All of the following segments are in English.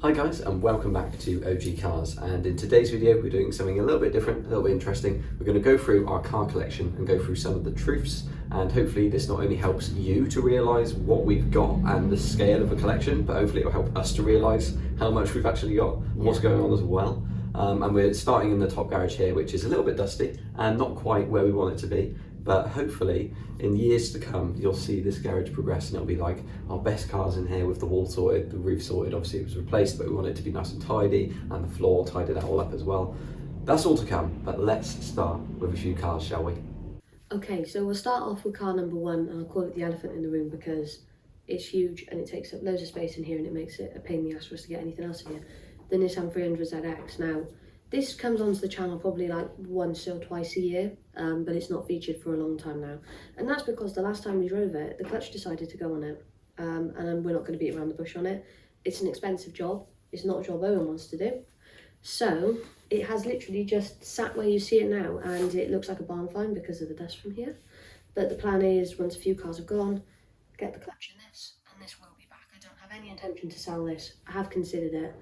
Hi guys, and welcome back to OG Cars, and in today's video we're doing something a little bit different, a little bit interesting. We're going to go through our car collection and go through some of the truths, and hopefully this not only helps you to realise what we've got and the scale of the collection, but hopefully it will help us to realise how much we've actually got and what's going on as well. And we're starting in the top garage here, which is a little bit dusty and not quite where we want it to be. But hopefully in years to come you'll see this garage progress and it'll be like our best cars in here with the wall sorted, the roof sorted. Obviously it was replaced, but we want it to be nice and tidy, and the floor tidied that all up as well. That's all to come, but let's start with a few cars, shall we? Okay, so we'll start off with car number one, and I'll call it the elephant in the room because it's huge and it takes up loads of space in here and it makes it a pain in the ass for us to get anything else in here. The Nissan 300ZX. Now, this comes onto the channel probably like once or twice a year, but it's not featured for a long time now. And that's because the last time we drove it, the clutch decided to go on it. And we're not going to beat around the bush on it. It's an expensive job. It's not a job Owen wants to do. So it has literally just sat where you see it now, and it looks like a barn find because of the dust from here. But the plan is, once a few cars have gone, get the clutch in this, and this will be back. I don't have any intention to sell this. I have considered it,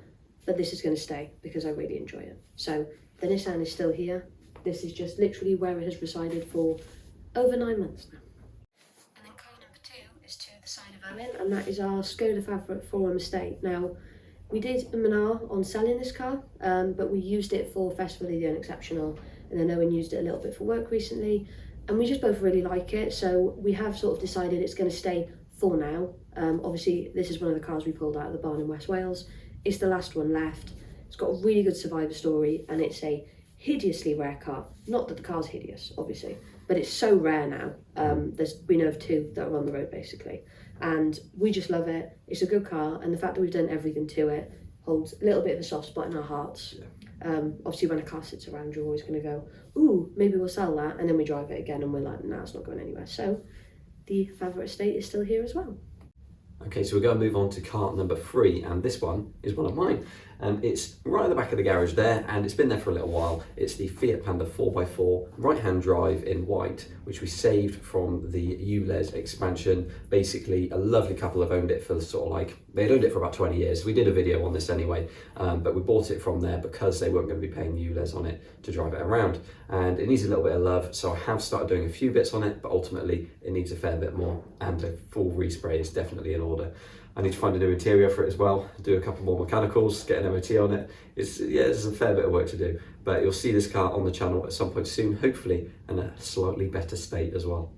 but this is going to stay because I really enjoy it. So the Nissan is still here. This is just literally where it has resided for over 9 months now. And then car number two is to the side of Owen, and that is our Skoda Fabric Forum estate. Now, we did a on selling this car, but we used it for Festival of the Unexceptional, and then Owen used it a little bit for work recently, and we just both really like it, so we have sort of decided it's going to stay for now. Obviously, this is one of the cars we pulled out of the barn in West Wales. It's the last one left. It's got a really good survivor story, and it's a hideously rare car. Not that the car's hideous, obviously, but it's so rare now. We know of two that are on the road, basically. And we just love it. It's a good car, and the fact that we've done everything to it holds a little bit of a soft spot in our hearts. Obviously, when a car sits around, you're always going to go, ooh, maybe we'll sell that, and then we drive it again, and we're like, nah, it's not going anywhere. So the Favorite Estate is still here as well. Okay, so we're going to move on to car number three, and this one is one of mine. It's right at the back of the garage there, and it's been there for a little while. It's the Fiat Panda 4x4 right-hand drive in white, which we saved from the ULEZ expansion. Basically, a lovely couple have owned it for sort of like, they'd owned it for about 20 years. We did a video on this anyway, but we bought it from there because they weren't going to be paying ULEZ on it to drive it around. And it needs a little bit of love, so I have started doing a few bits on it, but ultimately it needs a fair bit more, and a full respray is definitely in order. I need to find a new interior for it as well, do a couple more mechanicals, get an MOT on it. There's a fair bit of work to do, but you'll see this car on the channel at some point soon, hopefully in a slightly better state as well.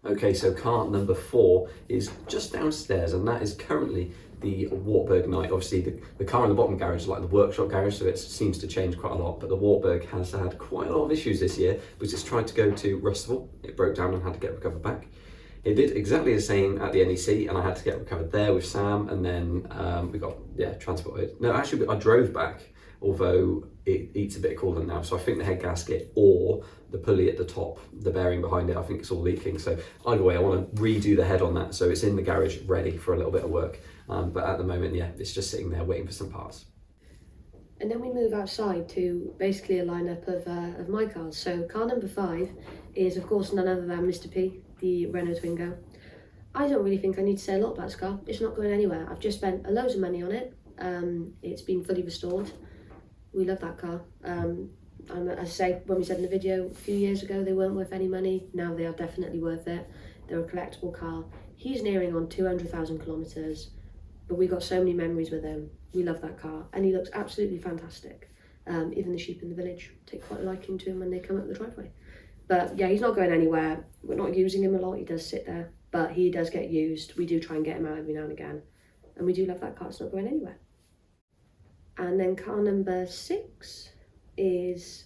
Okay, so car number four is just downstairs, and that is currently the Wartburg Knight. Obviously the car in the bottom garage is like the workshop garage, so it seems to change quite a lot, but the Wartburg has had quite a lot of issues this year because it's tried to go to Rustable. It broke down and had to get recovered back. It did exactly the same at the NEC, and I had to get recovered there with Sam, and then we got transported. No, actually I drove back, although it eats a bit of coolant now, so I think the head gasket or the pulley at the top, the bearing behind it, I think it's all leaking. So either way, I want to redo the head on that, so it's in the garage ready for a little bit of work, but at the moment, yeah, it's just sitting there waiting for some parts. And then we move outside to basically a lineup of my cars. So car number five is, of course, none other than Mr. P, the Renault Twingo. I don't really think I need to say a lot about this car. It's not going anywhere. I've just spent a loads of money on it. It's been fully restored. We love that car. As I say, when we said in the video a few years ago, they weren't worth any money. Now they are definitely worth it. They're a collectible car. He's nearing on 200,000 kilometers, but we got so many memories with him. We love that car, and he looks absolutely fantastic. Even the sheep in the village take quite a liking to him when they come up the driveway. But yeah, he's not going anywhere. We're not using him a lot. He does sit there, but he does get used. We do try and get him out every now and again, and we do love that car. It's not going anywhere. And then car number six is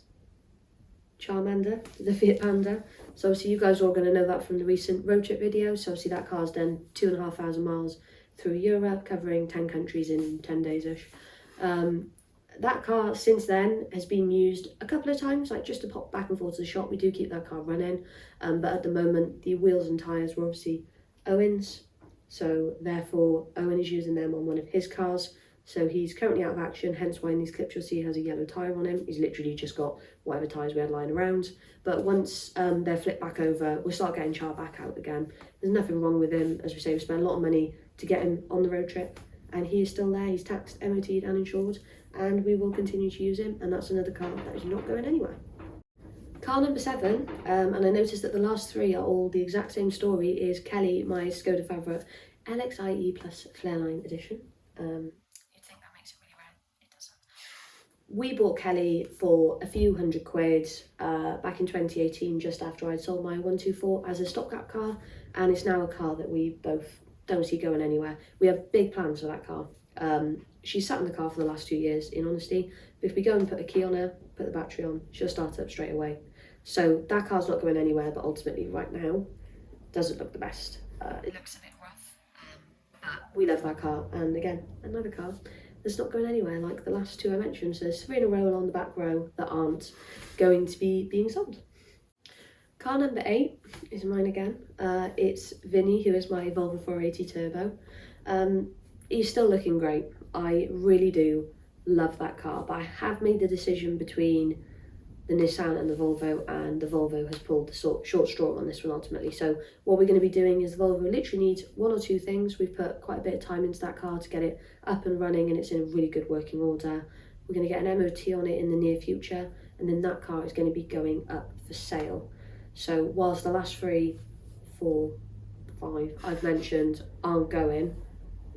Charmander, the Fiat Panda. So obviously you guys are all going to know that from the recent road trip video. So obviously that car's done 2,500 miles through Europe, covering 10 countries in 10 days-ish. That car since then has been used a couple of times, like just to pop back and forth to the shop. We do keep that car running, but at the moment the wheels and tyres were obviously Owen's, so therefore Owen is using them on one of his cars. So he's currently out of action, hence why in these clips you'll see he has a yellow tyre on him. He's literally just got whatever tyres we had lying around. But once they're flipped back over, we'll start getting Char back out again. There's nothing wrong with him. As we say, we spent a lot of money to get him on the road trip, and he is still there. He's taxed, MOT'd and insured, and we will continue to use him, and that's another car that is not going anywhere. Car number 7, and I noticed that the last 3 are all the exact same story, is Kelly, my Skoda favourite, LXIE Plus Flairline Edition. You'd think that makes it really rare. It doesn't. We bought Kelly for a few £100 back in 2018, just after I'd sold my 124 as a stopgap car, and it's now a car that we both don't see going anywhere. We have big plans for that car. She's sat in the car for the last 2 years, in honesty. But if we go and put a key on her, put the battery on, she'll start up straight away. So that car's not going anywhere, but ultimately right now doesn't look the best. It looks a bit rough, but we love that car. And again, another car that's not going anywhere like the last 2 I mentioned. So there's 3 in a row along the back row that aren't going to be being sold. Car number 8 is mine again. It's Vinny, who is my Volvo 480 Turbo. He's still looking great. I really do love that car, but I have made the decision between the Nissan and the Volvo has pulled the short straw on this one ultimately. So what we're going to be doing is the Volvo literally needs 1 or 2 things. We've put quite a bit of time into that car to get it up and running, and it's in a really good working order. We're going to get an MOT on it in the near future, and then that car is going to be going up for sale. So whilst the last 3, 4, 5 I've mentioned aren't going,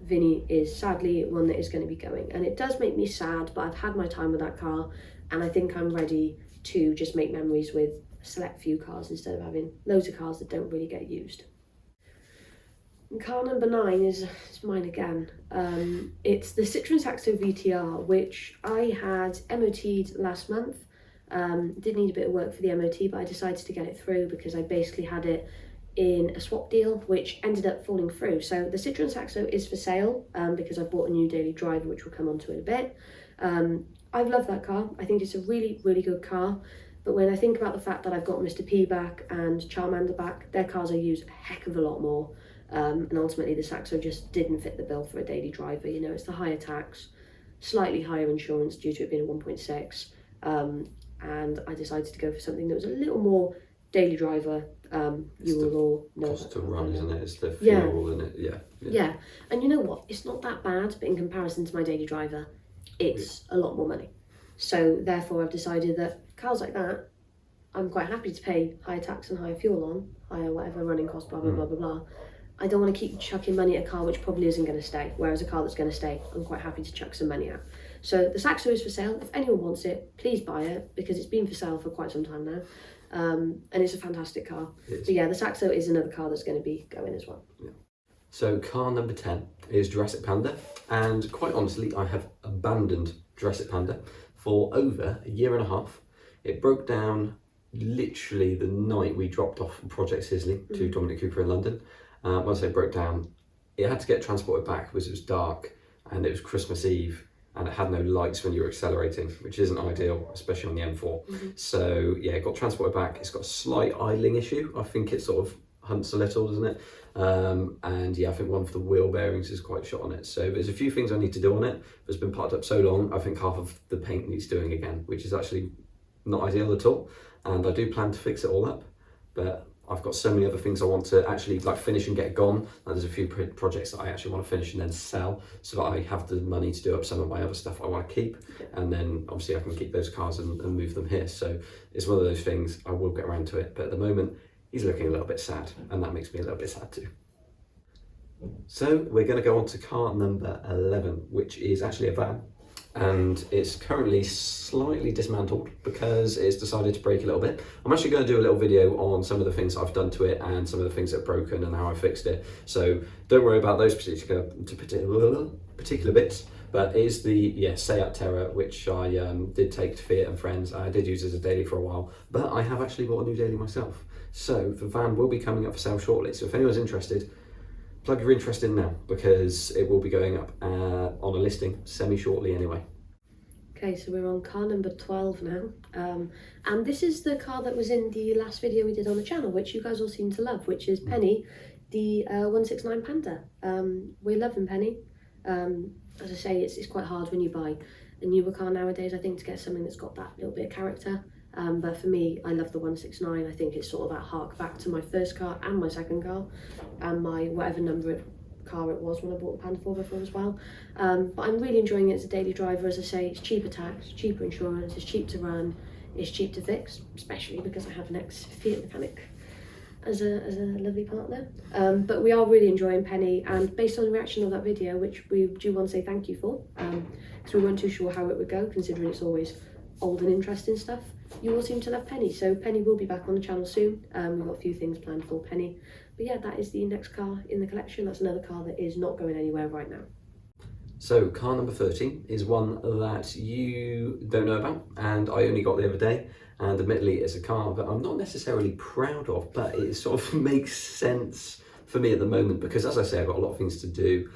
Vinny is sadly one that is going to be going, and it does make me sad, but I've had my time with that car, and I think I'm ready to just make memories with a select few cars instead of having loads of cars that don't really get used. And car number 9 is mine again. It's the Citroen Saxo VTR, which I had MOT'd last month. Did need a bit of work for the MOT, but I decided to get it through because I basically had it in a swap deal, which ended up falling through. So the Citroen Saxo is for sale because I bought a new daily driver, which we'll come on to in a bit. I've loved that car. I think it's a really, really good car. But when I think about the fact that I've got Mr. P back and Charmander back, their cars I use a heck of a lot more. And ultimately the Saxo just didn't fit the bill for a daily driver. You know, it's the higher tax, slightly higher insurance due to it being a 1.6. And I decided to go for something that was a little more daily driver. You will all know cost to run, isn't it? It's the fuel, isn't it? Yeah. And you know what? It's not that bad, but in comparison to my daily driver, it's a lot more money. So therefore I've decided that cars like that, I'm quite happy to pay higher tax and higher fuel on, higher whatever running cost, blah, blah, blah, blah, blah. I don't want to keep chucking money at a car which probably isn't going to stay, whereas a car that's going to stay, I'm quite happy to chuck some money at. So the Saxo is for sale. If anyone wants it, please buy it, because it's been for sale for quite some time now. And it's a fantastic car. But yeah, the Saxo is another car that's going to be going as well. Yeah. So car number 10 is Jurassic Panda, and quite honestly I have abandoned Jurassic Panda for over a year and a half. It broke down literally the night we dropped off from Project Sisley to Dominic Cooper in London. Once it broke down, it had to get transported back because it was dark and it was Christmas Eve and it had no lights when you were accelerating, which isn't ideal, especially on the M4. So yeah, it got transported back. It's got a slight idling issue. I think it sort of hunts a little, doesn't it? And yeah, I think one of the wheel bearings is quite shot on it. So there's a few things I need to do on it. It's been parked up so long, I think half of the paint needs doing again, which is actually not ideal at all. And I do plan to fix it all up, but I've got so many other things I want to actually like finish and get gone. And there's a few projects that I actually want to finish and then sell, so that I have the money to do up some of my other stuff I want to keep. And then obviously I can keep those cars and move them here. So it's one of those things, I will get around to it. But at the moment, he's looking a little bit sad, and that makes me a little bit sad too. So we're going to go on to car number 11, which is actually a van. And it's currently slightly dismantled because it's decided to break a little bit. I'm actually going to do a little video on some of the things I've done to it and some of the things that are broken and how I fixed it. So don't worry about those particular bits, but it is the Seat Terra, which I did take to Fiat and friends. I did use as a daily for a while, but I have actually bought a new daily myself. So the van will be coming up for sale shortly. So if anyone's interested, plug your interest in now, because it will be going up on a listing semi-shortly anyway. Okay, so we're on car number 12 now. And this is the car that was in the last video we did on the channel, which you guys all seem to love, which is Penny, the 169 Panda. We're loving Penny. As I say, it's quite hard when you buy a newer car nowadays, I think, to get something that's got that little bit of character. But for me, I love the 169. I think it's sort of that hark back to my first car and my second car and my whatever number it car it was when I bought the Panda 4x4 as well. But I'm really enjoying it as a daily driver. As I say, it's cheaper tax, cheaper insurance, it's cheap to run, it's cheap to fix, especially because I have an ex-Fiat mechanic as a lovely partner. But we are really enjoying Penny, and based on the reaction of that video, which we do want to say thank you for, because we weren't too sure how it would go, considering it's always old and interesting stuff, you all seem to love Penny. So Penny will be back on the channel soon. We've got a few things planned for Penny. But yeah, that is the next car in the collection. That's another car that is not going anywhere right now. So car number 30 is one that you don't know about, and I only got the other day. And admittedly, it's a car that I'm not necessarily proud of, but it sort of makes sense for me at the moment because, as I say, I've got a lot of things to do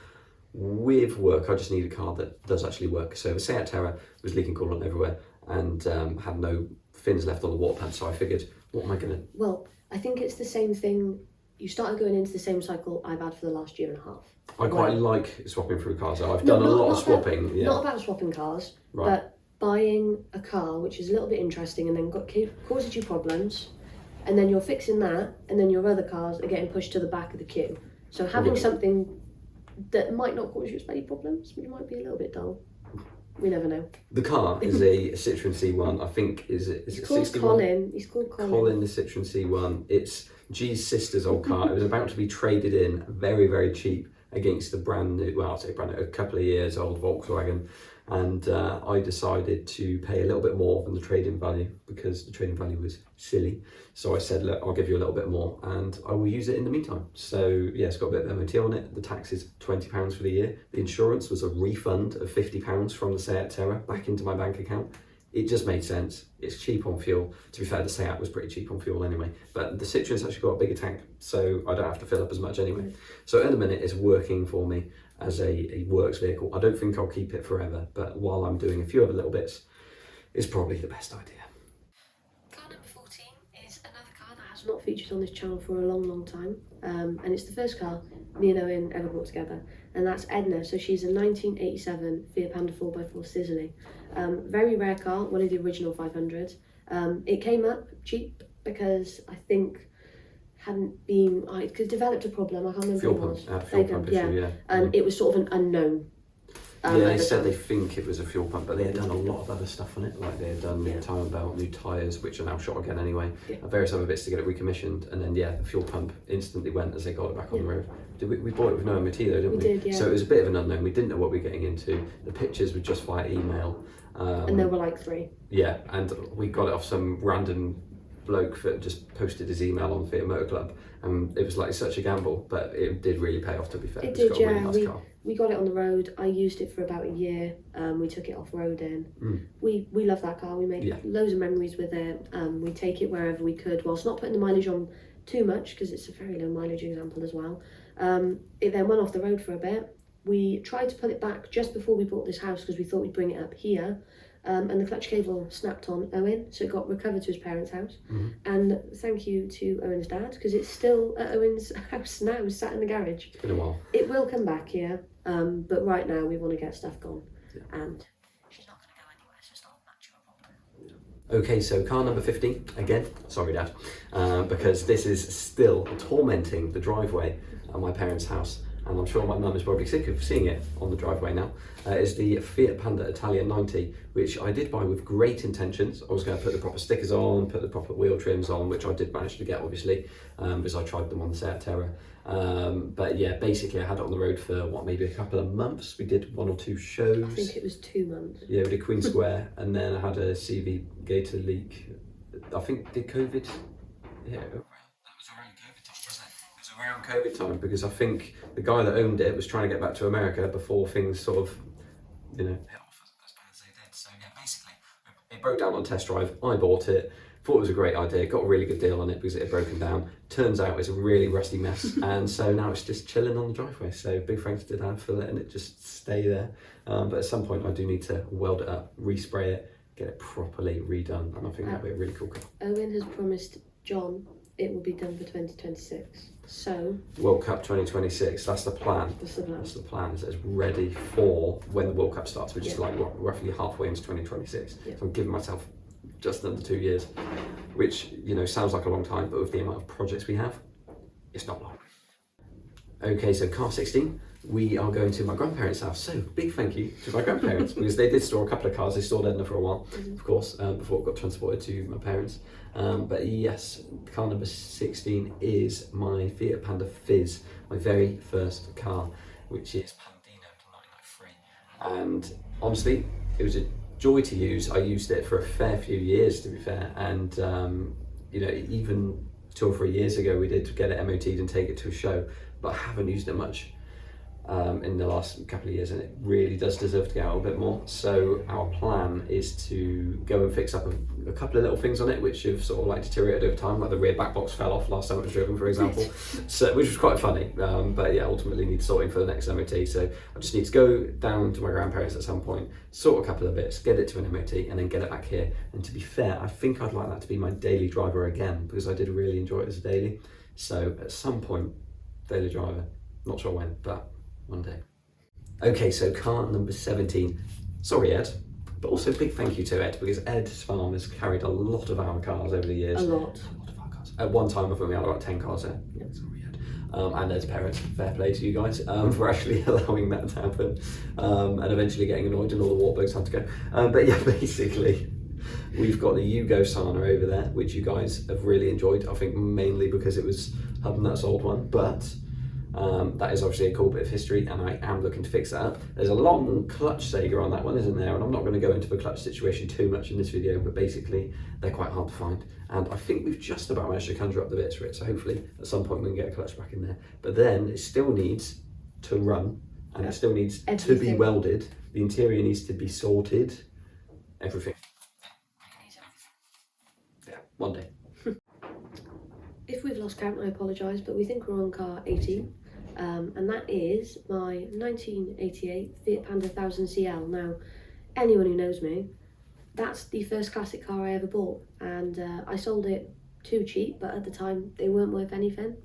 with work. I just need a car that does actually work. So the Seat Terra was leaking coolant everywhere and had no fins left on the water pump. So I figured, what am I going to... Well, I think it's the same thing. You started going into the same cycle I've had for the last year and a half. I quite like swapping through cars. I've done a lot of swapping. Yeah. Not about swapping cars, right. But buying a car which is a little bit interesting and then causes you problems, and then you're fixing that, and then your other cars are getting pushed to the back of the queue. So having something that might not cause you as many problems, which might be a little bit dull. We never know. The car is a Citroen C1. I think is it 61? Colin. He's called Colin. Colin, the Citroen C1. It's G's sister's old car. It was about to be traded in very, very cheap against a brand new, well, I'll say brand new, a couple of years old Volkswagen. And I decided to pay a little bit more than the trade-in value because the trade-in value was silly. So I said, look, I'll give you a little bit more and I will use it in the meantime. So yeah, it's got a bit of MOT on it. The tax is £20 for the year. The insurance was a refund of £50 from the Seat Terra back into my bank account. It just made sense. It's cheap on fuel. To be fair, the Seat was pretty cheap on fuel anyway. But the Citroen's actually got a bigger tank, so I don't have to fill up as much anyway. So at the minute, it's working for me as a works vehicle. I don't think I'll keep it forever, but while I'm doing a few other little bits, it's probably the best idea. Car number 14 is another car that has not featured on this channel for a long, long time. And it's the first car me and Owen ever brought together, and that's Edna. So she's a 1987 Fiat Panda 4x4 Sizzling. Very rare car, one of the original 500s. It came up cheap because I think hadn't been, it developed a problem. I can't remember Fuel what it pump, was. fuel pump issue, yeah. And it was sort of an unknown. Yeah, they said they think it was a fuel pump, but they had done a lot of other stuff on it. Like they had done new tyre belt, new tyres, which are now shot again anyway, and various other bits to get it recommissioned. And then the fuel pump instantly went as they got it back on the road. We bought it with no MOT though, didn't we? We did, yeah. So it was a bit of an unknown. We didn't know what we were getting into. The pictures were just via email. And there were like 3. Yeah, and we got it off some random bloke that just posted his email on Fiat Motor Club, and it was like such a gamble, but it did really pay off, to be fair. It did, yeah. We got it on the road. I used it for about a year. We took it off roading. We love that car. We made loads of memories with it. We take it wherever we could, whilst not putting the mileage on too much because it's a very low mileage example as well. It then went off the road for a bit. We tried to pull it back just before we bought this house because we thought we'd bring it up here. And the clutch cable snapped on Owen, so it got recovered to his parents' house. And thank you to Owen's dad, because it's still at Owen's house now, sat in the garage. It's been a while. It will come back here, but right now we want to get stuff gone. And she's not going to go anywhere, so it's not much of a problem. Okay, so car number 15, again, sorry Dad, because this is still tormenting the driveway at my parents' house. And I'm sure my mum is probably sick of seeing it on the driveway now, is the Fiat Panda Italia 90, which I did buy with great intentions. I was going to put the proper stickers on, put the proper wheel trims on, which I did manage to get, obviously, because I tried them on the Seat Terra. But yeah, basically I had it on the road for, maybe a couple of months. We did 1 or 2 shows. I think it was 2 months. Yeah, we did Queen Square, and then I had a CV gator leak. I think, did COVID? Yeah. Around COVID time, because I think the guy that owned it was trying to get back to America before things sort of, hit off as bad as they did. So yeah, basically, it broke down on test drive. I bought it, thought it was a great idea, got a really good deal on it because it had broken down. Turns out it's a really rusty mess, and so now it's just chilling on the driveway. So big thanks to Dad for letting it just stay there. But at some point, I do need to weld it up, respray it, get it properly redone, and I think that'd be a really cool car. Owen has promised John it will be done for 2026. So World Cup 2026. That's the plan. That's the plan. That's the plan. So it's ready for when the World Cup starts, which is like roughly halfway into 2026. So I'm giving myself just under 2 years, which sounds like a long time, but with the amount of projects we have, it's not long. Okay, so car 16, we are going to my grandparents' house. So big thank you to my grandparents because they did store a couple of cars. They stored Edna for a while, of course, before it got transported to my parents. But yes, car number 16 is my Fiat Panda Fizz, my very first car, which is Pandino 1993. And honestly, it was a joy to use. I used it for a fair few years, to be fair, and you know, even 2 or 3 years ago we did get it MOT'd and take it to a show, but I haven't used it much in the last couple of years, and it really does deserve to get out a bit more. So our plan is to go and fix up a couple of little things on it which have sort of like deteriorated over time, like the rear back box fell off last time it was driven, for example, so which was quite funny, but yeah, ultimately need sorting for the next MOT. So I just need to go down to my grandparents at some point, sort a couple of bits, get it to an MOT, and then get it back here. And to be fair, I think I'd like that to be my daily driver again, because I did really enjoy it as a daily. So at some point, daily driver, not sure when, but one day. Okay, so car number 17. Sorry, Ed, but also big thank you to Ed, because Ed's farm has carried a lot of our cars over the years. A lot. A lot of our cars. At one time, I think we had about 10 cars there. Yeah, sorry, Ed. And Ed's parents, fair play to you guys for actually allowing that to happen, and eventually getting annoyed and all the Wartburgs had to go. But yeah, basically, we've got the Yugo Sana over there, which you guys have really enjoyed. I think mainly because it was Hub and Nuts' old one, but that is obviously a cool bit of history, and I am looking to fix that up. There's a long clutch saga on that one, isn't there? And I'm not going to go into the clutch situation too much in this video, but basically they're quite hard to find. And I think we've just about managed to conjure up the bits for it, so hopefully at some point we can get a clutch back in there. But then it still needs to run, and it still needs to be welded. The interior needs to be sorted. Everything. Yeah, one day. If we've lost count, I apologise, but we think we're on car 18. And that is my 1988 Fiat Panda 1000CL. Now, anyone who knows me, that's the first classic car I ever bought, and I sold it too cheap, but at the time they weren't worth anything,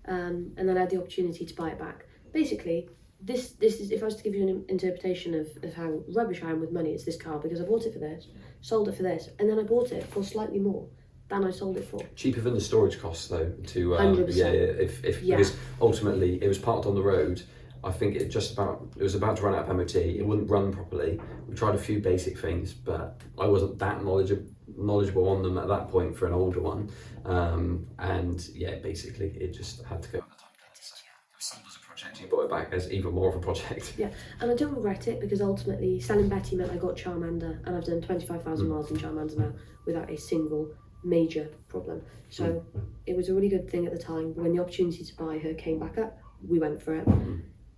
and then I had the opportunity to buy it back. Basically, this is, if I was to give you an interpretation of how rubbish I am with money, it's this car, because I bought it for this, sold it for this, and then I bought it for slightly more than I sold it for. Cheaper than the storage costs, though. To 100%. Because ultimately it was parked on the road. I think it was about to run out of MOT. It wouldn't run properly. We tried a few basic things, but I wasn't that knowledgeable on them at that point for an older one. And yeah, basically it just had to go. It was sold as a project. You bought it back as even more of a project. Yeah, and I don't regret it, because ultimately selling Betty meant I got Charmander, and I've done 25,000 miles in Charmander now without a single major problem. So it was a really good thing at the time. When the opportunity to buy her came back up, we went for it.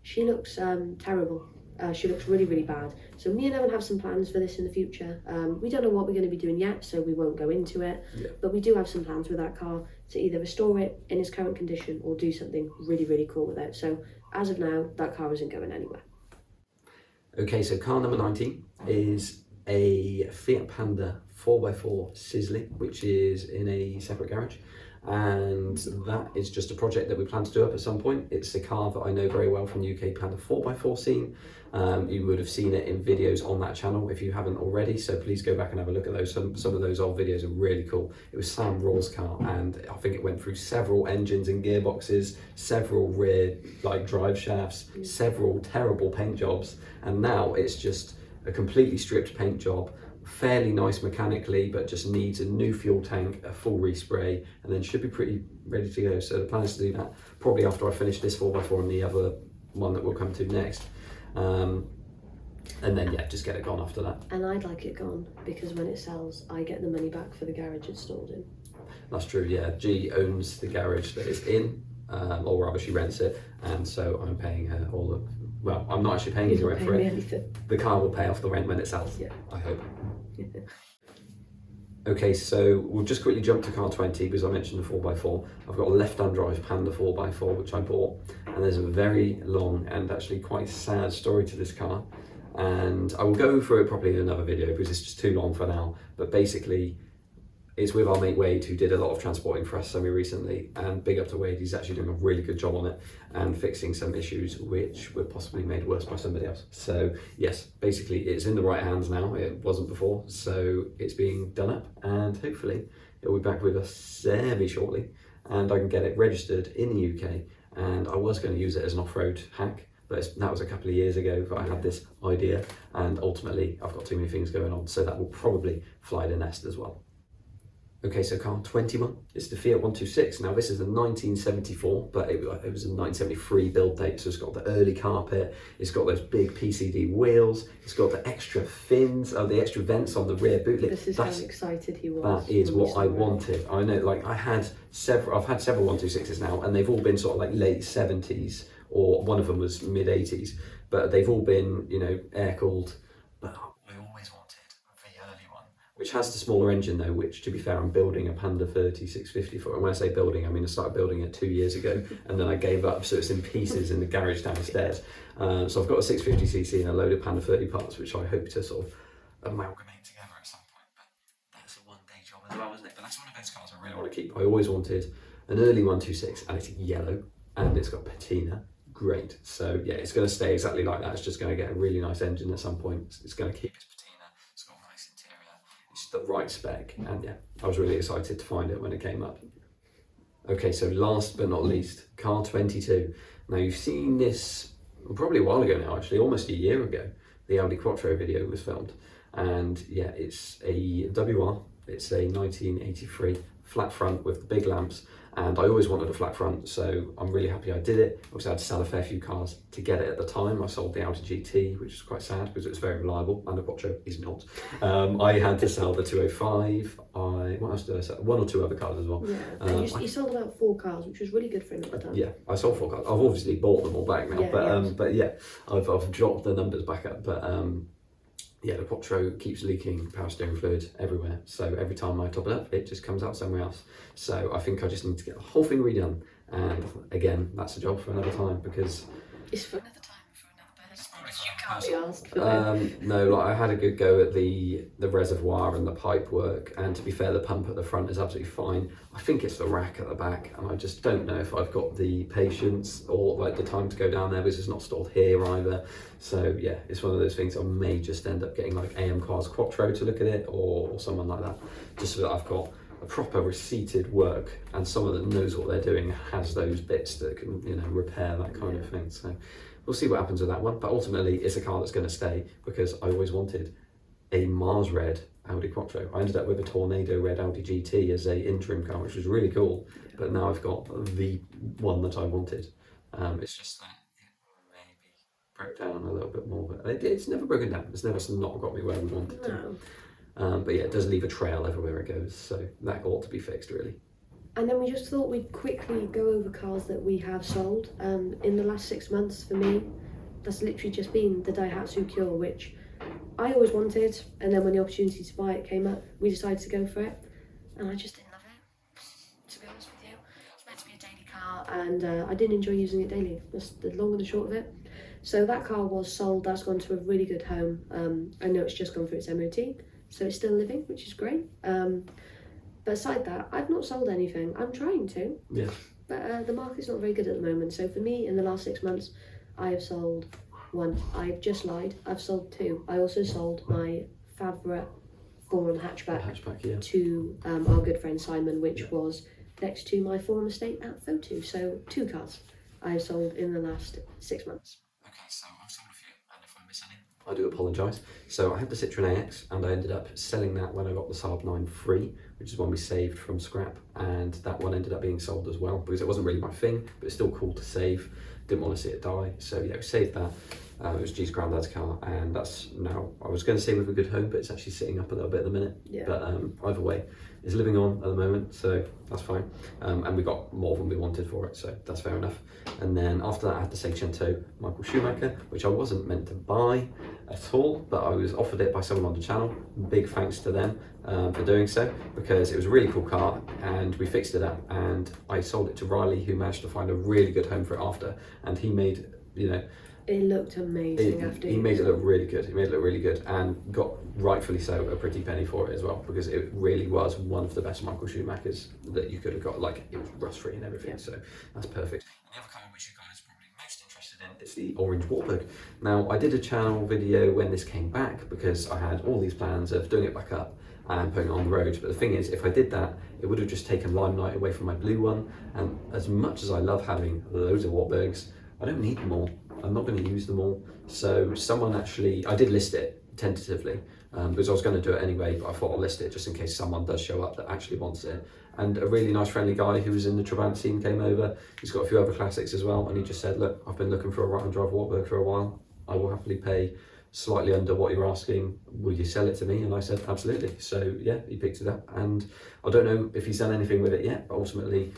She looks terrible. She looks really, really bad. So me and Evan have some plans for this in the future. We don't know what we're going to be doing yet, so we won't go into it. Yeah. But we do have some plans with that car to either restore it in its current condition or do something really, really cool with it. So as of now, that car isn't going anywhere. Okay, so car number 19 is a Fiat Panda 4x4 Sizzly, which is in a separate garage, and that is just a project that we plan to do up at some point. It's a car that I know very well from the UK Panda 4x4 scene. You would have seen it in videos on that channel if you haven't already, so please go back and have a look at those. Some of those old videos are really cool. It was Sam Raw's car, and I think it went through several engines and gearboxes, several rear drive shafts, several terrible paint jobs, and now it's just a completely stripped paint job, fairly nice mechanically, but just needs a new fuel tank, a full respray, and then should be pretty ready to go. So the plan is to do that probably after I finish this 4x4 and the other one that we'll come to next. And then yeah, just get it gone after that. And I'd like it gone, because when it sells, I get the money back for the garage it's stored in. That's true, yeah. G owns the garage that it's in, or rather she rents it, and so I'm paying her all the, well, I'm not actually paying any rent for it. Anything. The car will pay off the rent when it sells, yeah. I hope. Okay, so we'll just quickly jump to car 20, because I mentioned the 4x4. I've got a left-hand drive Panda 4x4, which I bought, and there's a very long and actually quite sad story to this car. And I will go through it properly in another video, because it's just too long for now. But basically, it's with our mate Wade, who did a lot of transporting for us semi-recently, and big up to Wade, he's actually doing a really good job on it and fixing some issues which were possibly made worse by somebody else. So yes, basically it's in the right hands now, it wasn't before, so it's being done up, and hopefully it'll be back with us very shortly, and I can get it registered in the UK and I was going to use it as an off-road hack, but that was a couple of years ago that I had this idea, and ultimately I've got too many things going on, so that will probably fly the nest as well. Okay, so car 21, it's the Fiat 126. Now this is a 1974, but it was a 1973 build date, so it's got the early carpet, it's got those big PCD wheels, it's got the extra fins, the extra vents on the rear boot lid. This is how excited he was. That is what I wanted. I know, like I've had several 126s now, and they've all been sort of like late 70s, or one of them was mid 80s, but they've all been, you know, air-cooled. But I always wanted the early one, which has the smaller engine though, which to be fair, I'm building a Panda 3650 for. And when I say building, I mean I started building it 2 years ago, and then I gave up, so it's in pieces in the garage downstairs. So I've got a 650cc and a load of Panda 30 parts, which I hope to sort of amalgamate together at some point. But that's a one-day job as well, isn't it? But that's one of those cars I really want to keep. I always wanted an early 126, and it's yellow, and it's got patina. Great. So yeah, it's going to stay exactly like that. It's just going to get a really nice engine at some point. It's going to keep its patina. It's got a nice interior. It's the right spec, and yeah, I was really excited to find it when it came up. Okay, so last but not least, car 22. Now you've seen this probably a while ago now, actually, almost a year ago. The Audi Quattro video was filmed, and yeah, it's a WR. It's a 1983 flat front with the big lamps. And I always wanted a flat front, so I'm really happy I did it. Obviously I had to sell a fair few cars to get it at the time. I sold the Audi GT, which is quite sad because it was very reliable, and the Quattro is not. I had to sell the 205. What else did I sell? One or two other cars as well. Yeah, you sold about 4 cars, which was really good for him at the time. Yeah, I sold 4 cars. I've obviously bought them all back now, but yeah, I've dropped the numbers back up. But yeah, the Quattro keeps leaking power steering fluid everywhere. So every time I top it up, it just comes out somewhere else. So I think I just need to get the whole thing redone. And again, that's a job for another time, because it's for another time, for another person. You can't be asked for it. No, like I had a good go at the reservoir and the pipe work, and to be fair, the pump at the front is absolutely fine. I think it's the rack at the back, and I just don't know if I've got the patience or like the time to go down there, because it's not stored here either. So yeah, it's one of those things. I may just end up getting like AM Cars Quattro to look at it, or someone like that, just so that I've got a proper receipted work, and someone that knows what they're doing, has those bits that can, you know, repair that kind of thing. So we'll see what happens with that one, but ultimately it's a car that's going to stay, because I always wanted a Mars red Audi Quattro. I ended up with a Tornado red Audi GT as a interim car, which was really cool, but now I've got the one that I wanted. It's just that it maybe broke down a little bit more, but it's never broken down. It's never not got me where we wanted to. But yeah, it does leave a trail everywhere it goes, so that ought to be fixed really. And then we just thought we'd quickly go over cars that we have sold. In the last 6 months, for me, that's literally just been the Daihatsu Cure, which I always wanted, and then when the opportunity to buy it came up, we decided to go for it, and I just didn't love it, to be honest with you. It's meant to be a daily car, and I didn't enjoy using it daily. That's the long and the short of it. So that car was sold. That's gone to a really good home. I know it's just gone for its MOT, so it's still living, which is great. But aside that, I've not sold anything. I'm trying to. Yeah. But the market's not very good at the moment. So for me, in the last 6 months, I have sold 1. I've just lied. I've sold 2. I also sold my favourite Forum hatchback, to our good friend Simon, which was next to my Forum estate at Photo. So 2 cars I've sold in the last 6 months. Okay, so I've sold a few, and if I miss any, I do apologise. So I had the Citroen AX, and I ended up selling that when I got the Saab 9 free, which is one we saved from scrap, and that one ended up being sold as well, because it wasn't really my thing, but it's still cool to save. Didn't want to see it die, so yeah, we saved that. It was G's granddad's car, and that's now, I was going to say with a good home, but it's actually sitting up a little bit at the minute. Yeah. But either way, it's living on at the moment, so that's fine. And we got more than we wanted for it, so that's fair enough. And then after that, I had the Seicento Michael Schumacher, which I wasn't meant to buy at all, but I was offered it by someone on the channel. Big thanks to them for doing so, because it was a really cool car, and we fixed it up, and I sold it to Riley, who managed to find a really good home for it after, and he made, you know, it looked amazing after. He made it look really good. He made it look really good, and got, rightfully so, a pretty penny for it as well, because it really was one of the best Michael Schumachers that you could have got. Like, it was rust free and everything, so that's perfect. And the other car which you guys are probably most interested in it's the orange Warburg. Now, I did a channel video when this came back because I had all these plans of doing it back up and putting it on the road. But the thing is, if I did that, it would have just taken limelight away from my blue one. And as much as I love having loads of Warburgs, I don't need them all. I'm not going to use them all. So someone actually, I did list it tentatively because I was going to do it anyway, but I thought I'll list it just in case someone does show up that actually wants it. And a really nice friendly guy who was in the Trabant scene came over. He's got a few other classics as well, and he just said, look, I've been looking for a right-hand drive Wartburg for a while. I will happily pay slightly under what you're asking. Will you sell it to me? And I said, absolutely. So yeah, he picked it up, and I don't know if he's done anything with it yet, but ultimately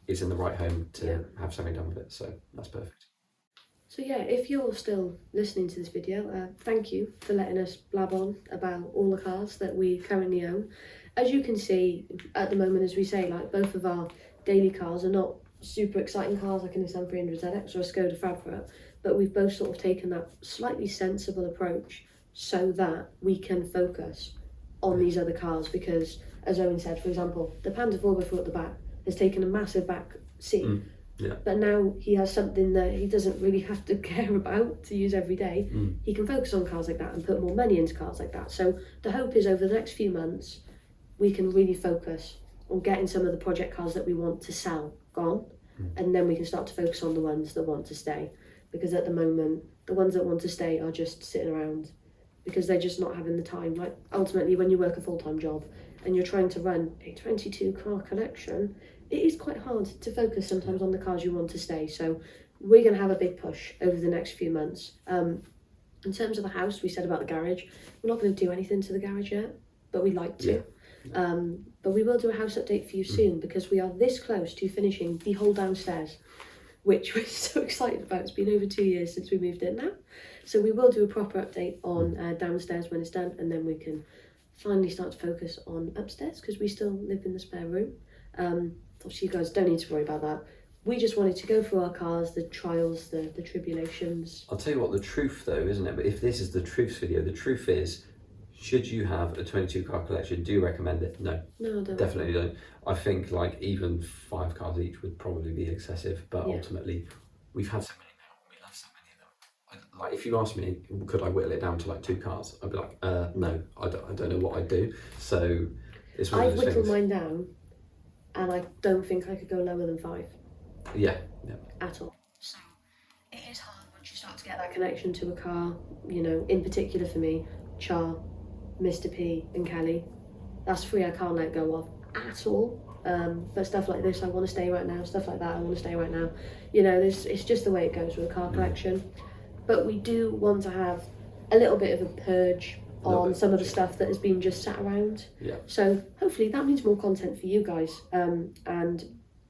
it's in the right home to have something done with it. So that's perfect. So yeah, if you're still listening to this video, thank you for letting us blab on about all the cars that we currently own. As you can see, at the moment, as we say, like both of our daily cars are not super exciting cars like a Nissan 300ZX or a Skoda Fabra, but we've both sort of taken that slightly sensible approach so that we can focus on these other cars because, as Owen said, for example, the Panda 4x4 at the back has taken a massive back seat. Yeah. But now he has something that he doesn't really have to care about to use every day. He can focus on cars like that and put more money into cars like that. So the hope is over the next few months, we can really focus on getting some of the project cars that we want to sell gone. And then we can start to focus on the ones that want to stay. Because at the moment, the ones that want to stay are just sitting around because they're just not having the time. Like ultimately, when you work a full-time job and you're trying to run a 22 car collection, it is quite hard to focus sometimes on the cars you want to stay. So we're going to have a big push over the next few months. In terms of the house, we said about the garage, we're not going to do anything to the garage yet, but we'd like to. But we will do a house update for you soon because we are this close to finishing the whole downstairs, which we're so excited about. It's been over 2 years since we moved in now. So we will do a proper update on downstairs when it's done, and then we can finally start to focus on upstairs because we still live in the spare room. Obviously, you guys don't need to worry about that. We just wanted to go through our cars, the trials, the tribulations. I'll tell you what, the truth though, isn't it? But if this is the truth video, the truth is, should you have a 22 car collection, do you recommend it? No, No, I don't. Definitely don't. I think like even 5 cars each would probably be excessive, but ultimately we've had so many now, we love so many of them. Like if you ask me, could I whittle it down to like 2 cars? I'd be like, no, I don't know what I'd do. So it's one of I've those whittled things. mine down, and I don't think I could go lower than 5. Yeah. At all. So it is hard once you start to get that connection to a car, you know, in particular for me, Char, Mr. P and Kelly. That's 3 I can't let go of at all. But stuff like this, I want to stay right now. Stuff like that, I want to stay right now. You know, it's just the way it goes with a car collection. But we do want to have a little bit of a purge on some of the stuff that has been just sat around. So hopefully that means more content for you guys. And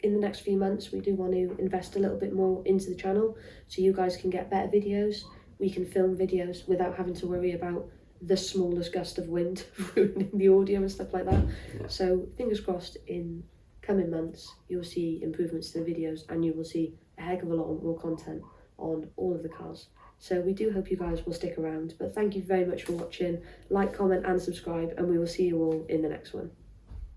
in the next few months, we do want to invest a little bit more into the channel so you guys can get better videos. We can film videos without having to worry about the smallest gust of wind ruining the audio and stuff like that. So fingers crossed in coming months you'll see improvements to the videos and you will see a heck of a lot more content on all of the cars. So we do hope you guys will stick around, but thank you very much for watching. Like, comment and subscribe, and we will see you all in the next one.